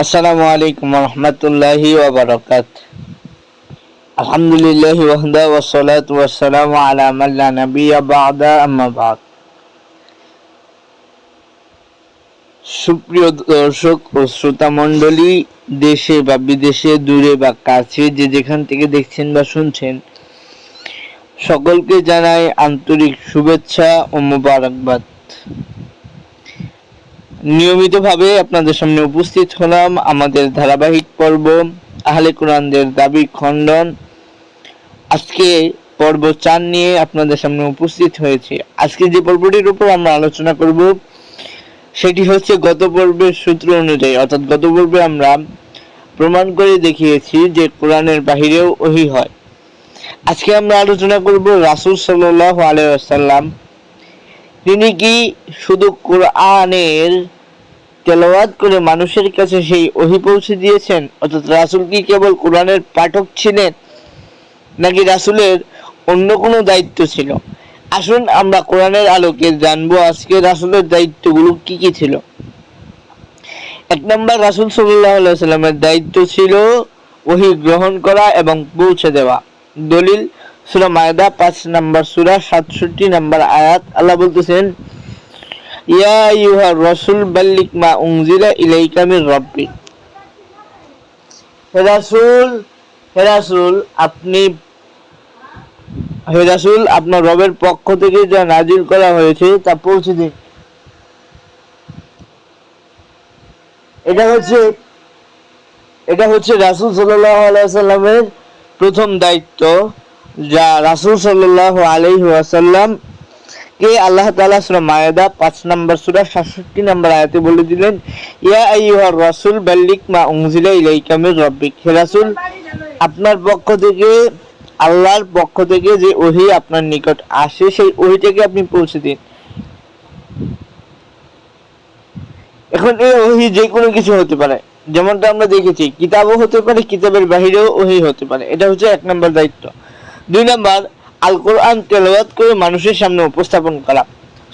আসসালামু আলাইকুম রহমতুল্লাহি ওয়া বারাকাতুহু। আলহামদুলিল্লাহি ওয়াহদা ওয়াসসালাতু ওয়াসসালামু আলা মান লা নাবিয়্যা বা'দা আম্মা বা'দ। সুপ্রিয় দর্শক ও শ্রোতা মণ্ডলী, দেশে বা বিদেশে, দূরে বা কাছে, যে যেখান থেকে দেখছেন বা শুনছেন, সকলকে জানাই আন্তরিক শুভেচ্ছা ও মোবারকবাদ। নিয়মিতভাবে আপনাদের সামনে উপস্থিত হলাম আমাদের ধারাবাহিক পর্ব আহলে কোরআনদের দাবি খণ্ডন। আজকে পর্ব 4 নিয়ে আপনাদের সামনে উপস্থিত হয়েছে। আজকে যে পর্বটির উপর আমরা আলোচনা করব সেটি হচ্ছে গত পর্বের সূত্র অনুযায়ী, অর্থাৎ গত পর্বে আমরা প্রমাণ করে দেখিয়েছি যে কোরআনের বাহিরেও ওহী হয়। আজকে আমরা আলোচনা করব রাসূল সাল্লাল্লাহু আলাইহি ওয়াসাল্লাম তিনি কি শুধু কোরআনের তেলাওয়াত করে মানুষের কাছে সেই ওহী পৌঁছে দিয়েছেন, অর্থাৎ রাসূল কি কেবল কোরআনের পাঠক ছিলেন নাকি রাসূলের অন্য কোনো দায়িত্ব ছিল? আসুন আমরা কোরআনের আলোকে জানবো আজকে রাসূলের দায়িত্বগুলো কি কি ছিল। 1 নম্বর, রাসূল সাল্লাল্লাহু আলাইহি ওয়াসাল্লামের দায়িত্ব ছিল ওহী গ্রহণ করা এবং পৌঁছে দেওয়া। দলিল সূরা মায়দা 5 নম্বর সূরা 67 নম্বর আয়াত। আল্লাহ বলতেছেন, ইয়া আইয়ুহার রাসূল বাল্লিগ মা উনজিলা ইলাইকা মির রাব্বিক। হে রাসূল আপনার রবের পক্ষ থেকে যা নাজিল করা হয়েছে তা পৌঁছে দিন। এটা হচ্ছে রাসূল সাল্লাল্লাহু আলাইহি ওয়াসাল্লামের প্রথম দায়িত্ব, যা রাসূল সাল্লাল্লাহু আলাইহি ওয়াসাল্লাম কে আল্লাহ তাআলা সূরা মায়দা 5 নম্বর সূরা 67 নম্বর আয়াতে বলে দিলেন, ইয়া আইয়ুহার রাসূল বাল্লিগ মা উনজিলা ইলাইকা মির রাব্বিক। হে রাসূল আপনার পক্ষ থেকে, আল্লাহর পক্ষ থেকে যে ওহী আপনার নিকট আসে সেই ওহীটাকে আপনি পৌঁছে দিন। এখন এই ওহী যে কোনো কিছু হতে পারে, যেমনটা আমরা দেখেছি কিতাবও হতে পারে, কিতাবের বাহিরেও ওহী হতে পারে। এটা হচ্ছে 1 নম্বর দায়িত্ব। 2 নম্বর, আল কোরআন তেলাওয়াত করে মানুষের সামনে উপস্থাপন করা।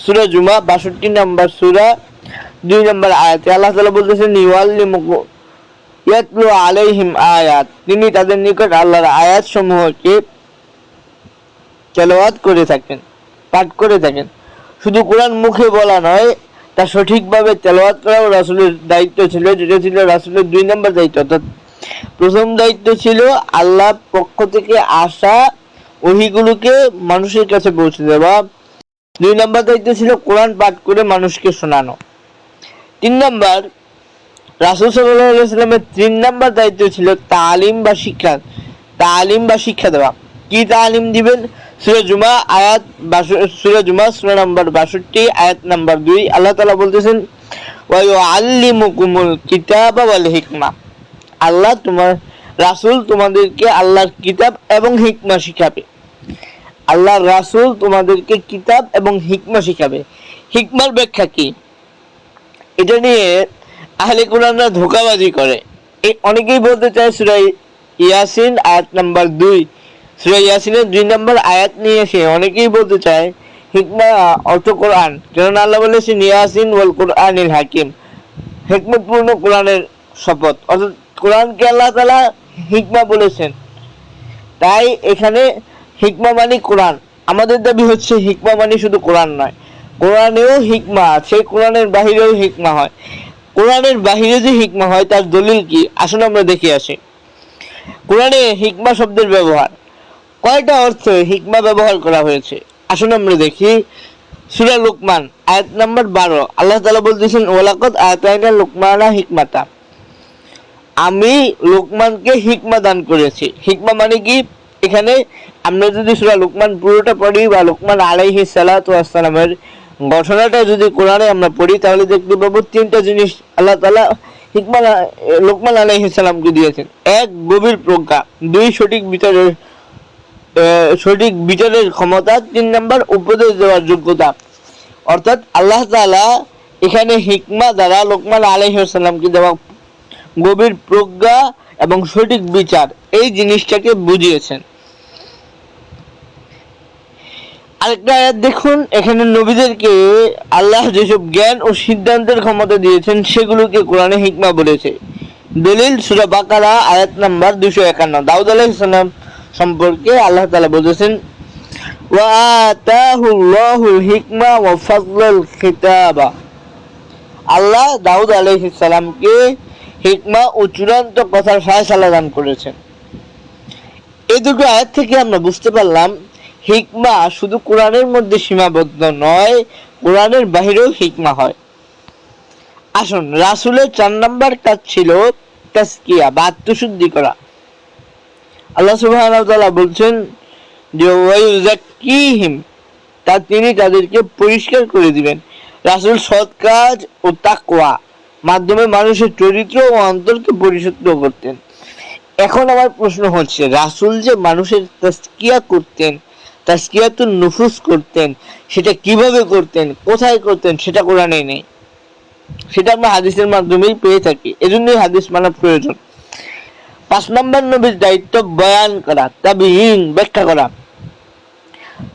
সূরা জুমা 62 নম্বর সূরা 2 নম্বর আয়াতে আল্লাহ তাআলা বলতেছেন, ইয়াতলু আলাইহিম আয়াত, তিনি তাদের নিকট আল্লাহর আয়াত সমূহকে তেলাওয়াত করে থাকেন, পাঠ করে থাকেন। শুধু কোরআন মুখে বলা নয়, তা সঠিকভাবে তেলাওয়াত করাও রাসূলের দায়িত্ব ছিল, যেটা ছিল রাসূলের 2 নম্বর দায়িত্ব। অর্থাৎ প্রথম দায়িত্ব ছিল আল্লাহর পক্ষ থেকে আসা ওহীগুলোকে মানুষের কাছে পৌঁছে দেওয়া। 2 নম্বর দায়িত্ব ছিল কোরআন পাঠ করে মানুষকে শোনানো। 3 নম্বর, রাসূল সাল্লাল্লাহু আলাইহি ওয়াসাল্লামের 3 নম্বর দায়িত্ব ছিল তালিম বা শিক্ষা দেওয়া। কি তালিম দিবেন? সূরা জুমা সূরা নম্বর 62 আয়াত নম্বর 2 আল্লাহ তাআলা বলতেছেন, ওয়া ইউআল্লিমুকুমুল কিতাবা ওয়াল হিকমা, রাসূল তোমাদেরকে আল্লাহর কিতাব এবং হিকমা শিখাবে। আল্লাহর রাসূল তোমাদেরকে কিতাব এবং হিকমা শিখাবে। হিকমার ব্যাখ্যা কি? এটা নিয়ে আহলে কোরআনরা ধোঁকাবাজি করে। অনেকেই বলতে চায় সূরা ইয়াসিন আয়াত নাম্বার 2, সূরা ইয়াসিনের 2 নম্বর আয়াত নিয়ে এসে অনেকেই বলতে চায় হিকমা অর্থ কোরআন, কেননা আল্লাহ বলেছেন ইয়াসিন ওয়াল কোরআনিল হাকিম, হিকমতপূর্ণ কোরআনের শপথ। অর্থাৎ কোরআনকে আল্লাহ তাআলা হিকমা বলেছেন, তাই এখানে হিকমা মানে কোরআন। আমাদের দাবি হচ্ছে হিকমা মানে শুধু কোরআন নয়, কোরআনেও হিকমা আছে, কোরআনের বাহিরেও হিকমা হয়। কোরআনের বাহিরে যে হিকমা হয় তার দলিল কি? আসুন আমরা দেখে আসি। কোরআনে হিকমা শব্দের ব্যবহার, কয়টা অর্থে হিকমা ব্যবহার করা হয়েছে আসুন আমরা দেখি। সূরা লুকমান আয়াত নাম্বার 12 আল্লাহ তাআলা বলতেছেন, ওয়ালাকাদ আতাইনা লুকমানা হিকমাতা, আমি লোকমানকে হিকমা দান করেছি। হিকমা মানে কি? এখানে আমরা যদি সূরা লুকমান পুরোটা পড়ি বা লুকমান আলাইহিস সালাতু ওয়াস সালামের ঘটনাটা যদি কোরআনে আমরা পড়ি, তাহলে দেখতে পাবো 3টা জিনিস আল্লাহ তাআলা লুকমান আলাইহিস সালামকে দিয়েছেন। 1, গভীর প্রজ্ঞা। 2, সঠিক বিচারের ক্ষমতা। 3 নম্বর, উপদেশ দেওয়ার যোগ্যতা। অর্থাৎ আল্লাহ তাআলা এখানে হিকমা দ্বারা লোকমান আলাইহিস সালামকে দেওয়া গভীর প্রজ্ঞা এবং সঠিক বিচার, এই জিনিসটাকে বুঝিয়েছেন। আরেকটা আয়াত দেখুন, এখানে নবীদেরকে আল্লাহ যেসব জ্ঞান ও সিদ্ধান্তের ক্ষমতা দিয়েছেন সেগুলোকে কোরআনে হিকমা বলেছে। দলিল সূরা বাকারা আয়াত নাম্বার 251। দাউদ আলাইহিস সালাম সম্পর্কে আল্লাহ তাআলা বলেছেন, ওয়া আতাহুল্লাহুল হিকমা ওয়া ফাযলাল খিতাবা। আল্লাহ দাউদ আলাইহিস সালামকে হিকমা ও চূড়ান্ত কথার ফয়সালা দান করেছেন। এই দুটো আয়াত থেকে আমরা বুঝতে পারলাম হিকমা শুধু কোরআনের মধ্যে সীমাবদ্ধ নয়, কোরআনের বাহিরেও হিকমা হয়। আসুন, রাসূলের 4 নম্বর কাজ ছিল তাজকিয়া বা আত্মশুদ্ধি করা। আল্লাহ সুবহানাহু ওয়া তাআলা বলছেন যে ওয়ায়ুযাক্কিহিম, তিনি তাদেরকে পরিষ্কার করে দিবেন। রাসূল সৎ কাজ ও তাকওয়া মাধ্যমে মানুষের চরিত্র ও অন্তরকে পরিশুদ্ধ করতেন। এখন আমার প্রশ্ন হচ্ছে, রাসূল যে মানুষের তাজকিয়া করতেন, তাজকিয়াতুন নুফুস করতেন, সেটা কিভাবে করতেন, কোথায় করতেন, সেটা কোরআনে নেই। সেটা আমরা হাদিসের মাধ্যমেই পেয়ে থাকি, এজন্যই হাদিস মানা প্রয়োজন। 5 নম্বর নবীর দায়িত্ব বয়ান করা, তাবিয়ীন ব্যাখ্যা করা।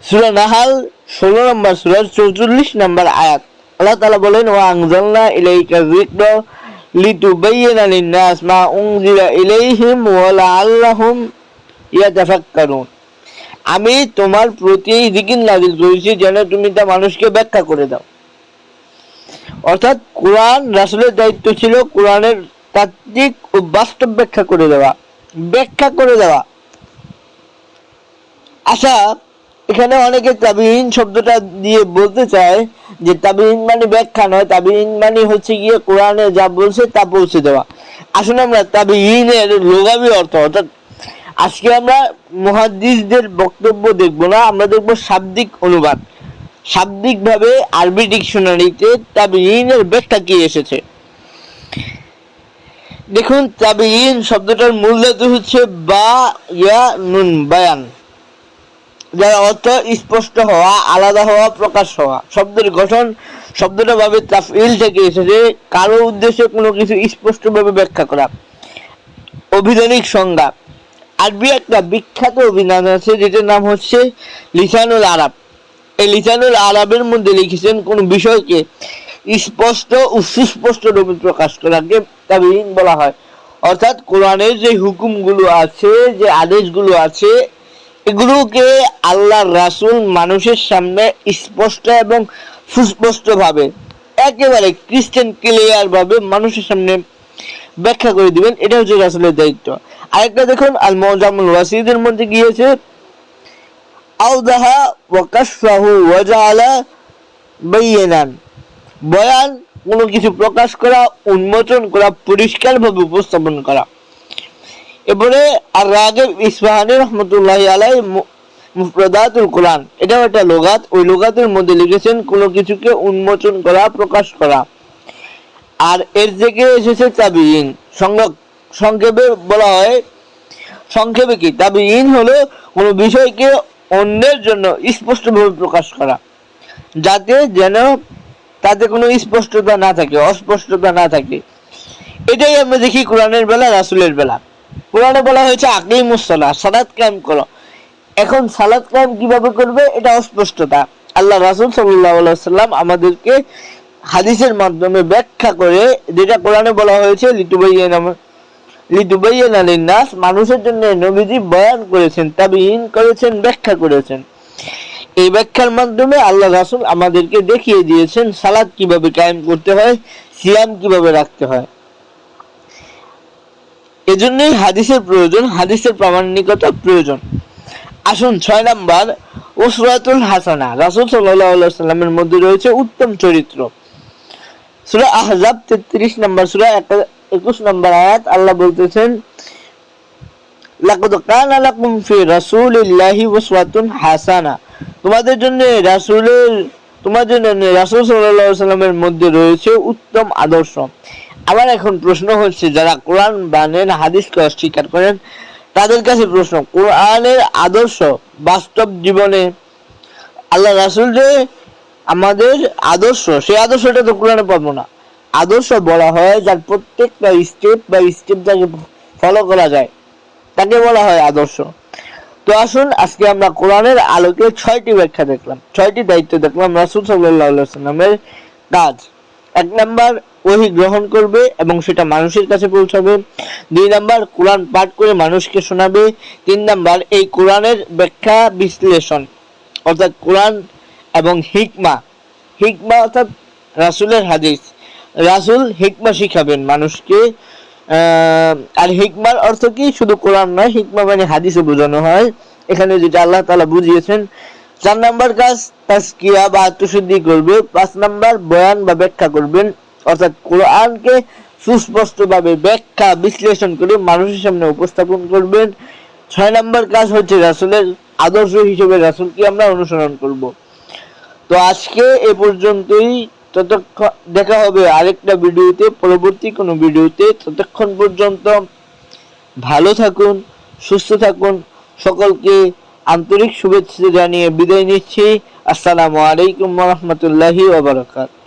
সূরা নাহাল 16 নম্বর সূরার 44 নম্বর আয়াত আল্লাহ তাআলা বলেন, ওয়া আনজালনা ইলাইকা যিকরা লিতুবাইয়িনা লিন-নাস মা উনজিলা ইলাইহিম ওয়া লাআল্লাহুম ইয়াতাফাক্কারুন। আমি তোমার প্রতি এই যিকির নাযিল করেছি যেন তুমি তা মানুষকে ব্যাখ্যা করে দাও। অর্থাৎ কোরআন রাসূলের দায়িত্ব ছিল কোরআনের তাত্ত্বিক ও বাস্তব ব্যাখ্যা করে দেওয়া। আচ্ছা, এখানে অনেকে তাবিঈন শব্দটা দিয়ে বলতে চায় যে তাবিঈন মানে ব্যাখ্যা নয়, তাবিঈন মানে হচ্ছে গিয়ে কোরআনে যা বলছে তা পৌঁছে দেওয়া। আসলে আমরা তাবিঈনের লুগাবি অর্থ, অর্থাৎ আজকে আমরা মুহাদ্দিসদের বক্তব্য দেখব না, আমরা দেখব শাব্দিক অনুবাদ। শাব্দিকভাবে আরবি ডিকশনারিতে তাবিঈনের ব্যাখ্যা কি এসেছে। দেখুন, তাবিঈন শব্দটার মূল ধাতু হচ্ছে বা ইয়া নুন বায়ান, যার অর্থ স্পষ্ট হওয়া, আলাদা হওয়া, প্রকাশ হওয়া। শব্দের গঠন শব্দটা ভাবে তাফঈল থেকে এসেছে, কারো উদ্দেশ্যে কোনো কিছু স্পষ্টভাবে ব্যাখ্যা করা। অভিধানিক সংজ্ঞা, আরবি একটা বিখ্যাত অভিধান আছে যেটার নাম হচ্ছে লিসানুল আরব। এই লিসানুল আরবের মধ্যে লিখেছেন কোন বিষয়কে স্পষ্ট ও সুস্পষ্ট রূপে প্রকাশ করাকে তাবিঈন বলা হয়। অর্থাৎ কোরআনের যে হুকুমগুলো আছে, যে আদেশগুলো আছে, এগুলোকে আল্লাহর রাসূল মানুষের সামনে স্পষ্ট এবং সুস্পষ্ট ভাবে, একেবারে ক্রিস্টাল ক্লিয়ার ভাবে মানুষের সামনে ব্যাখ্যা করে দিবেন। এটা হচ্ছে রাসূলের দায়িত্ব। আরেকটা দেখুন, আল মুজামুল ওয়াসিদের মধ্যে গিয়েছে আওদাহা ওয়া কাশফাহু ওয়া জাআলা বায়িনান। বয়ান, কোনো কিছু প্রকাশ করা, উন্মোচন করা, পরিষ্কারভাবে উপস্থাপন করা। এরপরে আর রাগিব ইসফাহানি রহমতুল্লাহি আলাইহি মুফরাদাতুল কোরআন, এটাও একটা লুগাত। ওই লুগাতের মধ্যে লিখেছেন কোনো কিছুকে উন্মোচন করা, প্রকাশ করা। আর এর থেকে এসেছে তাবিঈন। সংক্ষেপে বলা হয়, সংক্ষেপে কি তাবিঈন হলো কোনো বিষয়কে অন্যের জন্য স্পষ্টভাবে প্রকাশ করা, যাতে যেন তাতে কোনো স্পষ্টতা না থাকে, অস্পষ্টতা না থাকে। এটাই আমরা দেখি কোরআনের বেলা, রাসূলের বেলা। কোরআনে বলা হয়েছে আকিমুস সালাহ, সালাত কায়েম করো। এখন সালাত কায়েম কিভাবে করবে, এটা অস্পষ্টতা। আল্লাহ রাসূল সাল্লাল্লাহু আলাইহি ওয়াসাল্লাম আমাদেরকে হাদিসের মাধ্যমে ব্যাখ্যা করে, যেটা কোরআনে বলা হয়েছে লিতুবাইয়িনা লিন-নাস, মানুষের জন্য নবীজি বয়ান করেছেন, তাবিঈন করেছেন, ব্যাখ্যা করেছেন। এই ব্যাখ্যার মাধ্যমে আল্লাহ রাসূল আমাদেরকে দেখিয়ে দিয়েছেন সালাত কিভাবে কায়েম করতে হয়, সিয়াম কিভাবে রাখতে হয়। এজন্যই হাদিসের প্রয়োজন, হাদিসের প্রামাণিকতা প্রয়োজন। আসুন, 6 নাম্বার উসওয়াতুল হাসানা। রাসূল সাল্লাল্লাহু আলাইহি ওয়াসাল্লামের মধ্যে রয়েছে উত্তম চরিত্র। সূরা আহজাব 33 নাম্বার সূরা 21 নাম্বার আয়াত আল্লাহ বলতেছেন, লাকাদ কানা লাকুম ফি রাসূলিল্লাহি উসওয়াতুন হাসানা। তোমাদের জন্য রাসূল সাল্লাল্লাহু আলাইহি ওয়াসাল্লামের মধ্যে রয়েছে উত্তম আদর্শ। আমার এখন প্রশ্ন হচ্ছে, যারা কোরআন মানেন, হাদিসকে অস্বীকার করেন, তাদের কাছে প্রশ্ন, কোরআনের আদর্শ বাস্তব জীবনে আল্লাহ রাসূল যে আমাদের আদর্শ, সেই আদর্শটা তো কোরআনে পাবো না। আদর্শ বলা হয় যার প্রত্যেকটা স্টেপ বাই স্টেপ যাকে ফলো করা যায়, তাকে বলা হয় আদর্শ। তো আসুন, আজকে আমরা কোরআনের আলোকে 6টি ব্যাখ্যা দেখলাম, 6টি দায়িত্ব দেখলাম রাসূল সাল্লাল্লাহু আলাইহি ওয়াসাল্লামের কাজ। 1 নাম্বার ওহী গ্রহণ করবে এবং সেটা মানুষের কাছে পৌঁছাবে। 2 নাম্বার কোরআন পাঠ করে মানুষকে শোনাবে। 3 নাম্বার এই কোরআনের ব্যাখ্যা বিশ্লেষণ, অর্থাৎ কোরআন এবং হিকমা অর্থাৎ রাসূলের হাদিস। রাসূল হিকমা শিখাবেন মানুষকে। আর হিকমার অর্থ কি? শুধু কোরআন নয়, হিকমা মানে হাদিসে বোঝানো হয়, এখানে যেটা আল্লাহ তাআলা বুঝিয়েছেন। 4 নাম্বার কাজ তাজকিয়া বা আত্মশুদ্ধি করবে। 5 নাম্বার বয়ান বা ব্যাখ্যা করবেন, অর্থাৎ কোরআনকে সুস্পষ্টভাবে ব্যাখ্যা বিশ্লেষণ করে মানুষের সামনে উপস্থাপন করবেন। 6 নাম্বার কাজ হচ্ছে রাসূলের আদর্শ হিসেবে রাসূলকে আমরা অনুসরণ করব। তো আজকে এ পর্যন্তই। ততক্ষণ দেখা হবে আরেকটা ভিডিওতে, পরবর্তী কোনো ভিডিওতে। ততক্ষণ পর্যন্ত ভালো থাকুন, সুস্থ থাকুন। সকলকে আন্তরিক শুভেচ্ছা জানিয়ে বিদায় নিচ্ছি। আসসালামু আলাইকুম ওয়া রাহমাতুল্লাহি ওয়া বারাকাতুহু।